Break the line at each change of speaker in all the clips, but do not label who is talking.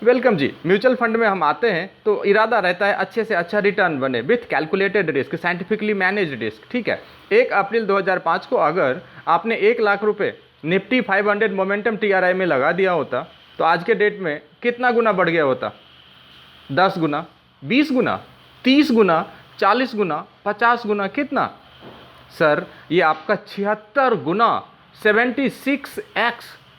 Welcome जी। Mutual fund में हम आते हैं तो इरादा रहता है अच्छे से अच्छा रिटर्न बने with calculated risk, scientifically managed risk. ठीक है, 1 अप्रैल 2005 को अगर आपने 1 लाख रुपए निफ्टी 500 मोमेंटम टीआरआई में लगा दिया होता तो आज के डेट में कितना गुना बढ़ गया होता? 10 गुना, 20 गुना, 30 गुना, 40 गुना, 50 गुना, कितना सर? ये आपका 76 गुना, 76x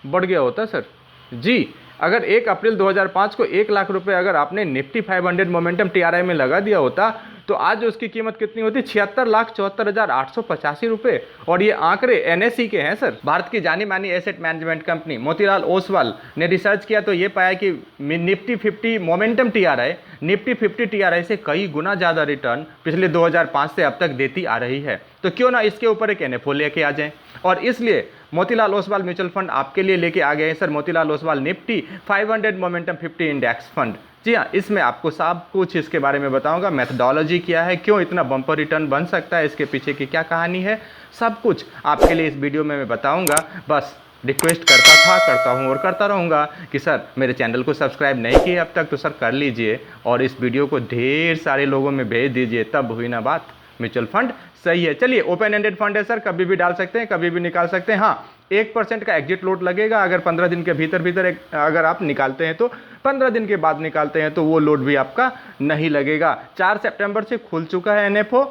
बढ़ गया होता सर जी। अगर 1 अप्रैल 2005 को 1 लाख रुपए अगर आपने निफ्टी 500 मोमेंटम टीआरआई में लगा दिया होता तो आज उसकी कीमत कितनी होती? 76,74,885 रुपए। और ये आंकड़े एनएसई के हैं सर। भारत की जानी मानी asset management company Motilal Oswal ने रिसर्च किया तो ये पाया कि Nifty 50 momentum TRI Nifty 50 TRI से कई गुना ज़्यादा रिटर्न पिछले 2005 से अब तक देती आ रही है। तो क्यों ना इसके ऊपर एक एनएफओ लेके आ जाएं। और इसलिए मोतीलाल ओसवाल म्यूचुअल फंड आपके लिए लेके आ गए हैं sir Motilal Oswal Nifty 500 momentum 50 index fund. जी हाँ, इसमें आपको सब कुछ इसके बारे में बताऊंगा। मेथडोलॉजी क्या है, क्यों इतना बम्पर रिटर्न बन सकता है, इसके पीछे की क्या कहानी है, सब कुछ आपके लिए इस वीडियो में मैं बताऊंगा। बस रिक्वेस्ट करता हूं और करता रहूँगा कि सर मेरे चैनल को सब्सक्राइब नहीं किए अब तक तो सर कर लीजिए और इस वीडियो को ढेर सारे लोगों में भेज दीजिए, तब हुई ना बात। म्यूचुअल फंड सही है। चलिए, ओपन एंडेड फंड है सर, कभी भी डाल सकते हैं, कभी भी निकाल सकते हैं। हाँ, 1% का एग्जिट लोड लगेगा अगर 15 दिन के भीतर अगर आप निकालते हैं तो। 15 दिन के बाद निकालते हैं तो वो लोड भी आपका नहीं लगेगा। 4 सितंबर से खुल चुका है एनएफओ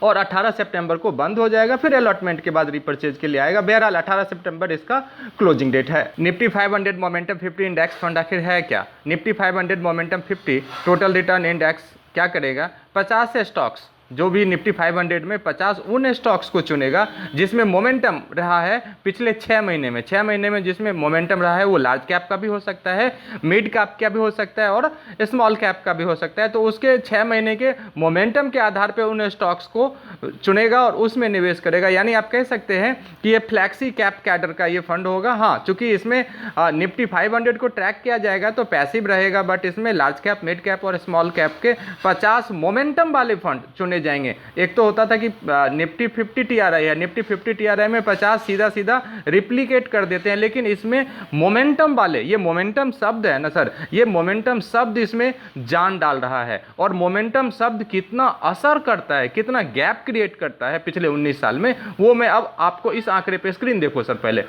और 18 सितंबर को बंद हो जाएगा, फिर अलॉटमेंट के बाद रिपर्चेज के लिए आएगा। बहरहाल 18 सितंबर इसका क्लोजिंग डेट है। निफ्टी 500 मोमेंटम 50 इंडेक्स फंड आखिर है क्या? Nifty 500 momentum 50 total return index क्या करेगा? 50 से स्टॉक्स, जो भी निफ्टी 500 में 50 उन स्टॉक्स को चुनेगा जिसमें मोमेंटम रहा है पिछले 6 महीने में। 6 महीने में जिसमें मोमेंटम रहा है वो लार्ज कैप का भी हो सकता है, मिड कैप का भी हो सकता है और स्मॉल कैप का भी हो सकता है। तो उसके 6 महीने के मोमेंटम के आधार पर उन स्टॉक्स को चुनेगा और उसमें निवेश करेगा। यानी आप कह सकते हैं कि ये फ्लैक्सी कैप कैडर का ये फंड होगा। हाँ, चूंकि इसमें निफ्टी 500 को ट्रैक किया जाएगा तो पैसिव रहेगा, बट इसमें लार्ज कैप, मिड कैप और स्मॉल कैप के 50 मोमेंटम वाले फंड चुने जाएंगे। एक तो होता था कि निफ्टी 50 टीआरआई है, निफ्टी 50 टीआरआई में 50 सीधा सीधा रिप्लिकेट कर देते हैं, लेकिन इसमें मोमेंटम वाले, ये मोमेंटम शब्द है ना सर, ये मोमेंटम शब्द इसमें जान डाल रहा है। और मोमेंटम शब्द कितना असर करता है, कितना गैप क्रिएट करता है पिछले 19 साल में, वो मैं अब आपको इस आंकड़े पे, स्क्रीन देखो सर पहले,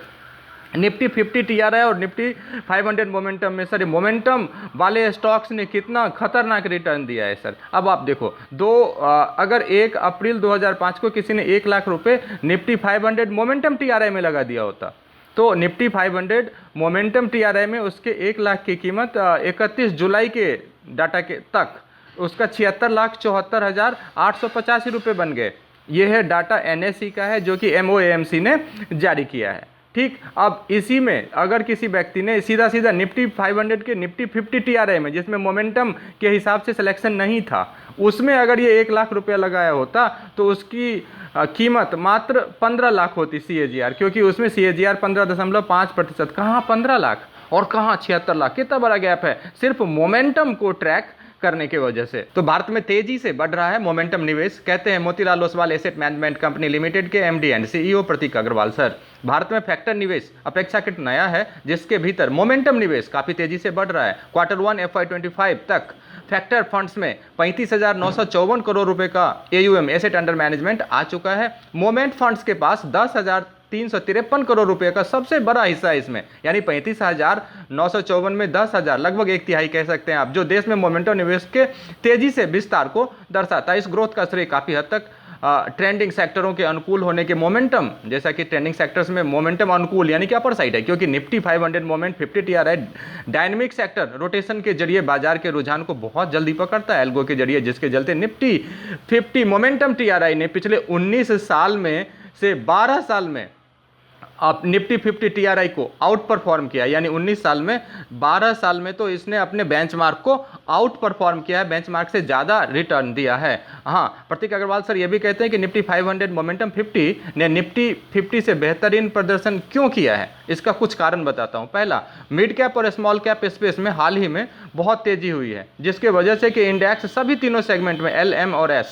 निफ्टी 50 टीआरआई और निफ्टी 500 मोमेंटम में सर मोमेंटम वाले स्टॉक्स ने कितना खतरनाक रिटर्न दिया है सर। अब आप देखो, अगर 1 अप्रैल 2005 को किसी ने 1 लाख रुपए निफ्टी 500 मोमेंटम टीआरआई में लगा दिया होता तो निफ्टी 500 मोमेंटम टीआरआई में उसके 1 लाख की कीमत 31 जुलाई के डाटा के तक उसका 76,74,885 रुपये बन गए। ये है डाटा एनएसई का है जो कि MOAMC ने जारी किया है। ठीक, अब इसी में अगर किसी व्यक्ति ने सीधा सीधा निफ्टी 500 के निफ्टी 50 टीआरआई में, जिसमें मोमेंटम के हिसाब से सिलेक्शन नहीं था, उसमें अगर ये 1 लाख रुपया लगाया होता तो उसकी कीमत मात्र 15 लाख होती CAGR, क्योंकि उसमें CAGR 15.5%। कहाँ 15 लाख और कहाँ 76 लाख, कितना बड़ा गैप है सिर्फ मोमेंटम को ट्रैक करने की वजह से। तो भारत में तेजी से बढ़ रहा है मोमेंटम निवेश, कहते हैं Motilal Oswal asset management company limited के MD and CEO Prateek Agarwal sir. Bharat में फैक्टर निवेश अपेक्षाकृत नया है, जिसके भीतर मोमेंटम निवेश काफी तेजी से बढ़ रहा है। Q1 FY25 तक फैक्टर फंड्स में 35,954 करोड़ रुपए का AUM एसेट अंडर मैनेजमेंट आ चुका है। मोमेंट फंड्स के पास 10,353 करोड़ रुपए का सबसे बड़ा हिस्सा है इसमें, यानी 35,954 में 10,000, लगभग 1/3 कह सकते हैं आप, जो देश में मोमेंटम निवेश के तेजी से विस्तार को दर्शाता है। इस ग्रोथ का श्रेय काफी हद तक ट्रेंडिंग सेक्टरों के अनुकूल होने के मोमेंटम, जैसा कि ट्रेंडिंग सेक्टर्स में मोमेंटम अनुकूल यानी कि अपर साइड है, क्योंकि Nifty 500 moment 50 TRI dynamic sector rotation के जरिए बाजार के रुझान को बहुत जल्दी पकड़ता है एल्गो के जरिए, जिसके चलते निफ्टी 50 मोमेंटम टीआरआई ने पिछले 19 साल में से 12 साल में अब निफ्टी 50 टीआरआई को आउट परफॉर्म किया। यानी 19 साल में 12 साल में तो इसने अपने बेंचमार्क को आउट परफॉर्म किया है, बेंचमार्क से ज़्यादा रिटर्न दिया है। हाँ, प्रतीक अग्रवाल सर ये भी कहते हैं कि निफ्टी 500 मोमेंटम 50 ने निफ्टी 50 से बेहतरीन प्रदर्शन क्यों किया है, इसका कुछ कारण बताता हूँ। पहला, मिड कैप और स्मॉल कैप स्पेस में हाल ही में बहुत तेजी हुई है, जिसके वजह से कि इंडेक्स सभी तीनों सेगमेंट में L, M और S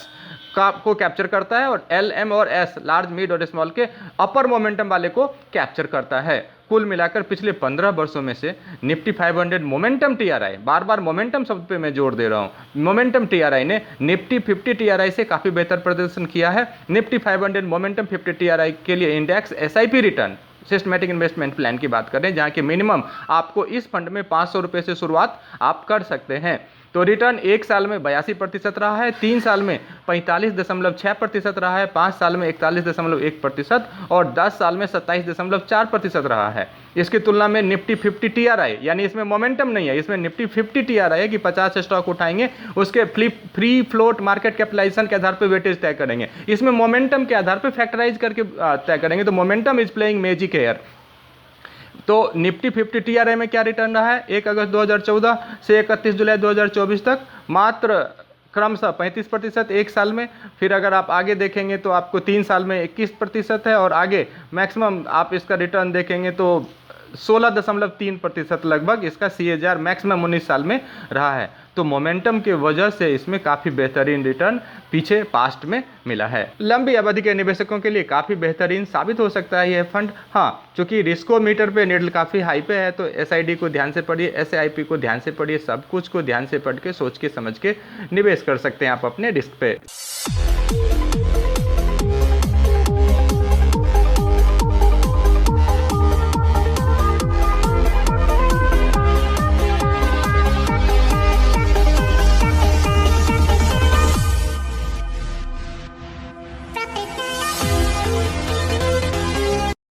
को कैप्चर करता है और एल, एम और एस लार्ज, मिड और स्मॉल के अपर मोमेंटम वाले को कैप्चर करता है। कुल मिलाकर पिछले 15 वर्षों में से निफ्टी 500 मोमेंटम टीआरआई, बार बार मोमेंटम शब्द पे मैं जोर दे रहा हूं, मोमेंटम टीआरआई ने निफ्टी 50 टीआरआई से काफ़ी बेहतर प्रदर्शन किया है। निफ्टी 500 मोमेंटम 50 टीआरआई के लिए index SIP return, systematic investment plan की बात करें, जहां कि मिनिमम आपको इस फंड में 500 रुपये से शुरुआत आप कर सकते हैं, तो रिटर्न 1 साल में 82% रहा है, 3 साल में 45.6% रहा है, 5 साल में 41.1% और 10 साल में 27.4% रहा है। इसकी तुलना में निफ्टी 50 टीआरआई, यानी इसमें मोमेंटम नहीं है, इसमें निफ्टी 50 टीआरआई है कि 50 स्टॉक उठाएंगे, उसके फ्री फ्लोट मार्केट कैपिटलाइजेशन के आधार पर वेटेज तय करेंगे, इसमें मोमेंटम के आधार पर फैक्टराइज करके तय करेंगे, तो momentum is playing magic here. तो निफ्टी 50 टीआरआई में क्या रिटर्न रहा है 1 अगस्त 2014 से 31 जुलाई 2024 तक, मात्र क्रमशः 35% 1 साल में, फिर अगर आप आगे देखेंगे तो आपको 3 साल में 21% है, और आगे मैक्सिमम आप इसका रिटर्न देखेंगे तो 16.3% लगभग इसका CAGR मैक्सिमम 19 साल में रहा है। तो मोमेंटम के वजह से इसमें काफ़ी बेहतरीन रिटर्न पीछे पास्ट में मिला है। लंबी अवधि के निवेशकों के लिए काफ़ी बेहतरीन साबित हो सकता है यह फंड। हाँ, चूंकि रिस्कोमीटर पे नीडल काफ़ी हाई पे है, तो SID को ध्यान से पढ़िए, SIP को ध्यान से पढ़िए, सब कुछ को ध्यान से पढ़ के सोच के समझ के निवेश कर सकते हैं आप अपने रिस्क पे।